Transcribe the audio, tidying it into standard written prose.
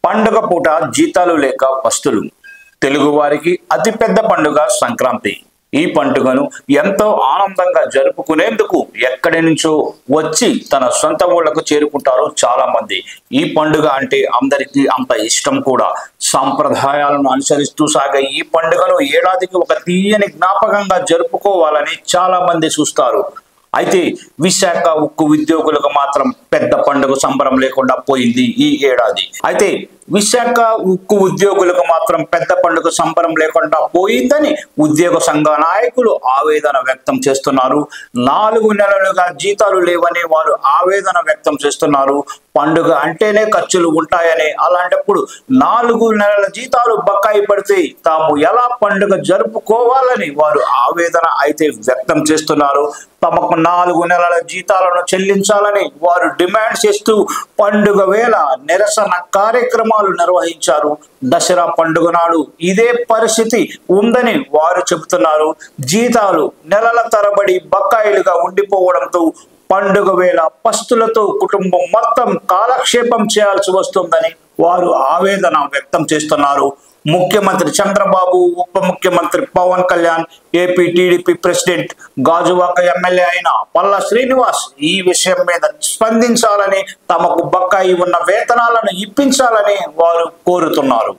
పండుగ పూట జీతాలు లేక పస్తులు. తెలుగువారికి అతిపెద్ద పండుగ సంక్రాంతి. ఈ పండుగను ఎంతో ఆనందంగా జరుపుకునేందుకు ఎక్కడి నుంచో వచ్చి తన సొంత ఊళ్ళకు చేరుకుంటారు చాలా మంది. ఈ పండుగ అంటే అందరికీ అంత ఇష్టం కూడా. సాంప్రదాయాలను అనుసరిస్తూ సాగే ఈ పండుగను ఏడాదికి ఒక తీయని జ్ఞాపకంగా జరుపుకోవాలని చాలా మంది చూస్తారు. అయితే విశాఖ ఉక్కు ఉద్యోగులకు మాత్రం పెద్ద పండుగ సంబరం లేకుండా పోయింది ఈ ఏడాది. అయితే విశాఖ ఉక్కు ఉద్యోగులకు మాత్రం పెద్ద పండుగ సంబరం లేకుండా పోయిందని ఉద్యోగ సంఘ నాయకులు ఆవేదన వ్యక్తం చేస్తున్నారు. 4 నెలలుగా జీతాలు లేవని వారు ఆవేదన వ్యక్తం చేస్తున్నారు. పండుగ అంటేనే ఖర్చులు ఉంటాయని, అలాంటప్పుడు 4 నెలల జీతాలు బకాయి పడితే తాము ఎలా పండుగ జరుపుకోవాలని వారు ఆవేదన అయితే వ్యక్తం చేస్తున్నారు. తమకు 4 నెలల జీతాలను చెల్లించాలని వారు డిమాండ్ చేస్తూ పండుగ వేళ నిరసన కార్యక్రమాలు నిర్వహించారు. దసరా పండుగ నాడు ఇదే పరిస్థితి ఉందని వారు చెబుతున్నారు. జీతాలు నెలల తరబడి బకాయిలుగా ఉండిపోవడంతో పండుగ వేళ పస్తులతో కుటుంబం మొత్తం కాలక్షేపం చేయాల్సి వస్తుందని వారు ఆవేదన వ్యక్తం చేస్తున్నారు. ముఖ్యమంత్రి చంద్రబాబు, ఉప ముఖ్యమంత్రి Pawan Kalyan, AP TDP president, Gajuwaka MLA అయిన పల్లా శ్రీనివాస్ ఈ విషయం మీద స్పందించాలని, తమకు బకాయి ఉన్న వేతనాలను ఇప్పించాలని వారు కోరుతున్నారు.